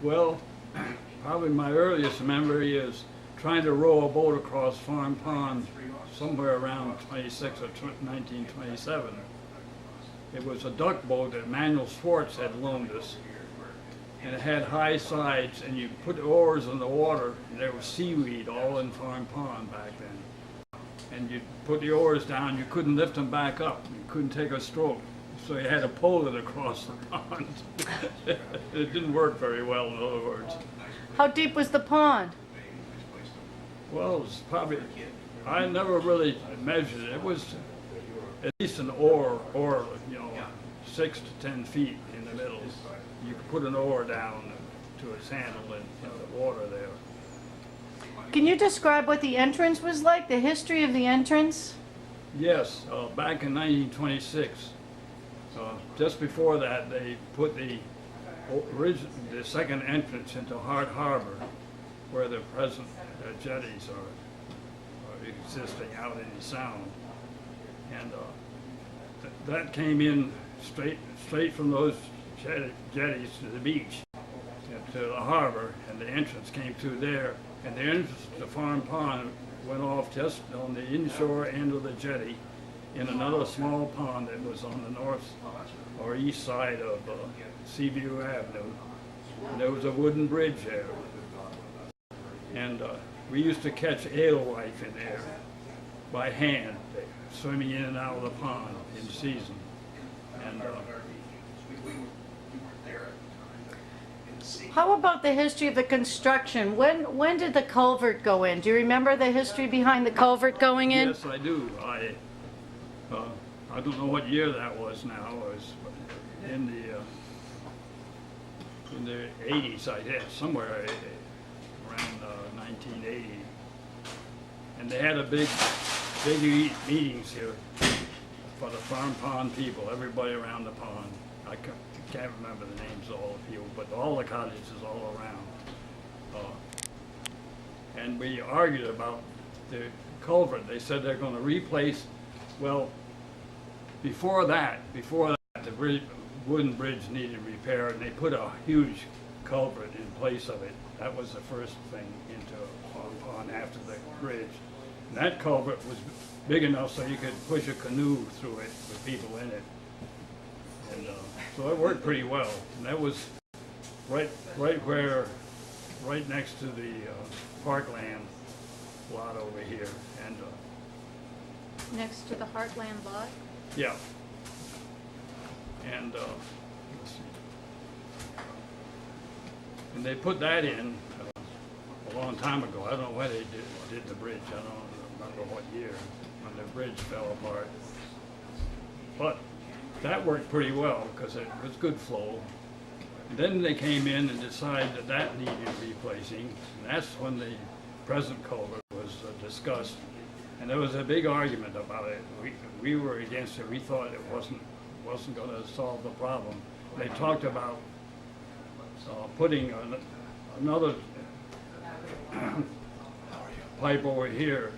Well, probably my earliest memory is trying to row a boat across Farm Pond somewhere around 1927. It was a duck boat that Manuel Schwartz had loaned us, and it had high sides, and you put oars in the water, and there was seaweed all in Farm Pond back then. And you put the oars down, you couldn't lift them back up, you couldn't take a stroke, so you had to pull it across the pond. It didn't work very well, in other words. How deep was the pond? Well, it was probably, I never really measured it. It was at least an oar, you know, 6 to 10 feet in the middle. You could put an oar down to its handle in the water there. Can you describe what the entrance was like, the history of the entrance? Yes, back in 1926, just before that, they put the second entrance into Hart Harbor, where the present jetties are existing out in the Sound, and that came in straight from those jetties to the beach, to the harbor, and the entrance came through there. And the entrance to Farm Pond went off just on the inshore end of the jetty in another small pond that was on the north or east side of Seaview Avenue. And there was a wooden bridge there. And we used to catch alewife in there by hand, swimming in and out of the pond in season. And How about the history of the construction? When did the culvert go in? Do you remember the history behind the culvert going in? yes, I do. I don't know what year that was now. It was in the 80s, I guess, somewhere around 1980. And they had a big meetings here for the Farm Pond people, everybody around the pond. I can't remember the names of all the people, but all the cottages all around. And we argued about the culvert. They said they're going to replace, well, before that, the wooden bridge needed repair, and they put a huge culvert in place of it. That was the first thing into Farm Pond after the bridge. And that culvert was big enough so you could push a canoe through it with people in it. And so it worked pretty well. And that was right next to the parkland lot over here. And Next to the Heartland lot? yeah. And let's see. And they put that in a long time ago. I don't know when they did the bridge. I don't remember what year when the bridge fell apart. But that worked pretty well because it was good flow. And then they came in and decided that needed replacing. And that's when the present culvert was discussed. And there was a big argument about it. We were against it. We thought it wasn't going to solve the problem. They talked about putting another pipe over here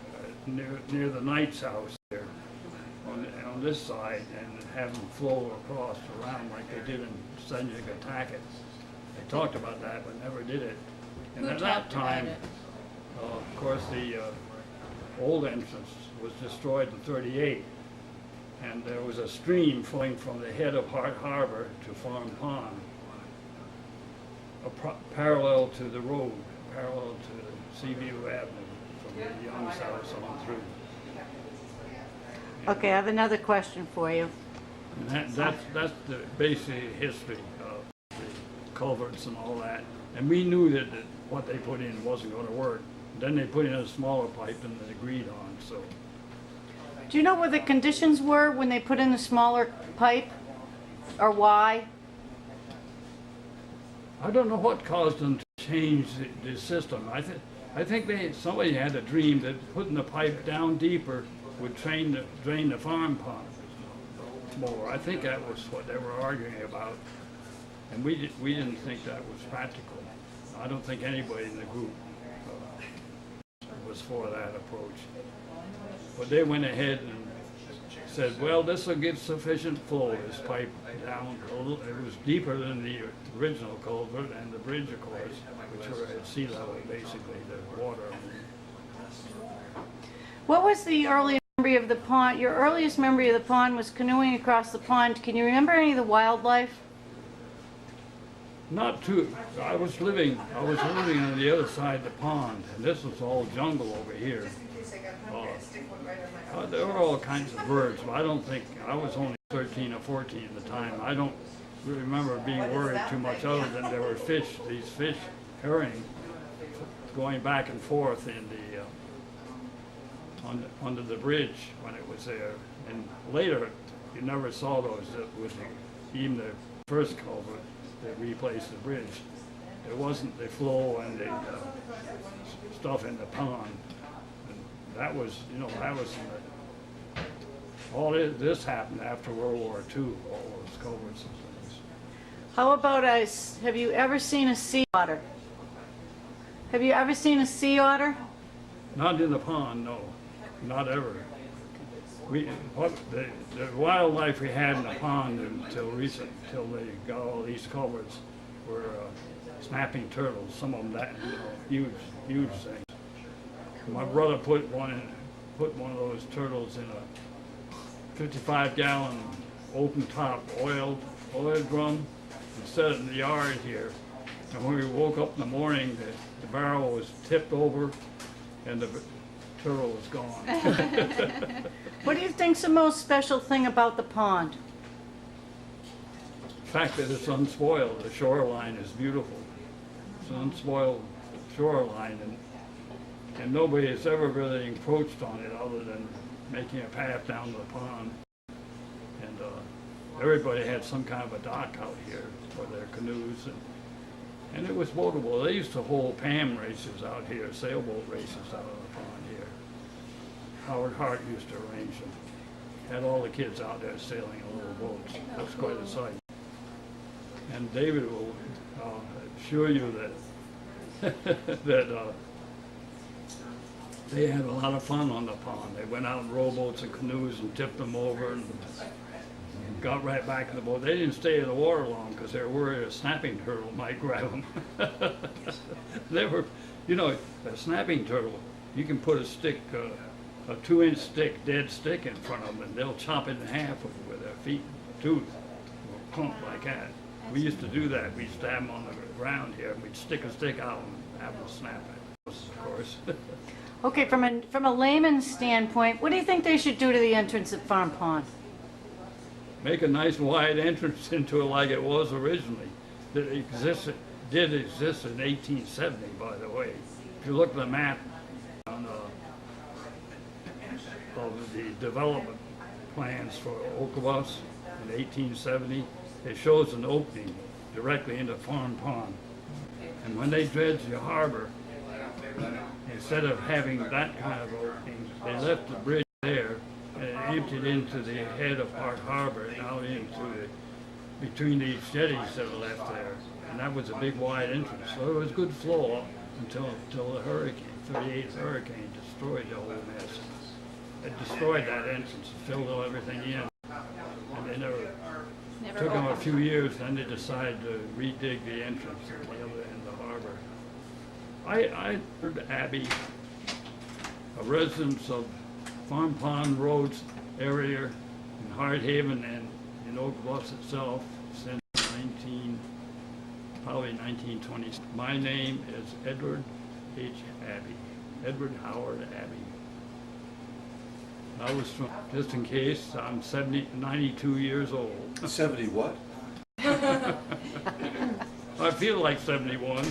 near the Knight's house there on this side, and have them flow across around like they did in Senjigatacket. They talked about that, but never did it. And Who at that talked about time, it? of course, the old entrance was destroyed in '38, and there was a stream flowing from the head of Hart Harbor to Farm Pond, parallel to the road, parallel to Seaview Avenue, from the Young's house on through. Okay, I have another question for you. And that's the basic history of the culverts and all that. And we knew that what they put in wasn't going to work. Then they put in a smaller pipe than they agreed on. So Do you know what the conditions were when they put in the smaller pipe? Or why? I don't know what caused them to change the system. I think somebody had a dream that putting the pipe down deeper would drain the farm pond more. I think that was what they were arguing about, and we didn't think that was practical. I don't think anybody in the group was for that approach. But they went ahead and said, well, this will give sufficient flow, this pipe down a little. It was deeper than the original culvert and the bridge, of course, which were at sea level, basically, the water. What was the earliest memory of the pond? Your earliest memory of the pond was canoeing across the pond. Can you remember any of the wildlife? Not too. I was living on the other side of the pond, and this was all jungle over here. There were all kinds of birds, but I don't think, I was only 13 or 14 at the time. I don't remember being worried too much other than there were fish, these fish, herring, going back and forth in the, under the bridge when it was there. And later, you never saw those with even the first culvert that replaced the bridge. There wasn't the flow and the stuff in the pond. And that was, you know, that was all this happened after World War II, all those culverts and things. How about us? Have you ever seen a sea otter? Have you ever seen a sea otter? Not in the pond, no, not ever. The wildlife we had in the pond until recent, until they got all these culverts, were snapping turtles. Some of them that, you know, huge things. My brother put one of those turtles in a 55-gallon open top oil drum and set it in the yard here. And when we woke up in the morning, the barrel was tipped over and the turtle was gone. What do you think's the most special thing about the pond? The fact that it's unspoiled, the shoreline is beautiful. It's an unspoiled shoreline, and nobody has ever really encroached on it other than making a path down to the pond. And everybody had some kind of a dock out here for their canoes, and it was boatable. They used to hold PAM races out here, sailboat races out of the pond here. Howard Hart used to arrange them. Had all the kids out there sailing in little boats. That was quite a sight. And David will assure you that that they had a lot of fun on the pond. They went out in rowboats and canoes and tipped them over and got right back in the boat. They didn't stay in the water long because they were worried a snapping turtle might grab them. They were, you know, a snapping turtle, you can put a stick, a 2-inch stick, dead stick in front of them, and they'll chop it in half with their feet, tooth, or clump like that. We used to do that. We'd stab them on the ground here, and we'd stick a stick out and have them snap it, of course. Okay, from a layman's standpoint, what do you think they should do to the entrance at Farm Pond? Make a nice wide entrance into it like it was originally. That did exist in 1870, by the way. If you look at the map on of the development plans for Bluffs in 1870, it shows an opening directly into Farm Pond. And when they dredged the harbor, instead of having that kind of opening, they left the bridge there and it emptied into the head of Park Harbor and out into between these jetties that were left there. And that was a big wide entrance. So it was good flow until the hurricane, 38th hurricane, destroyed the whole mess. It destroyed that entrance, filled everything in. And they never took them a few years, then they decided to redig the entrance at the other end of the harbor. Edward Abbe, a resident of Farm Pond Roads area in Hardhaven and in Oak Bluffs itself since probably 1920. My name is Edward H. Abbe, Edward Howard Abbe. I was from, just in case, I'm 92 years old. 70 what? I feel like 71.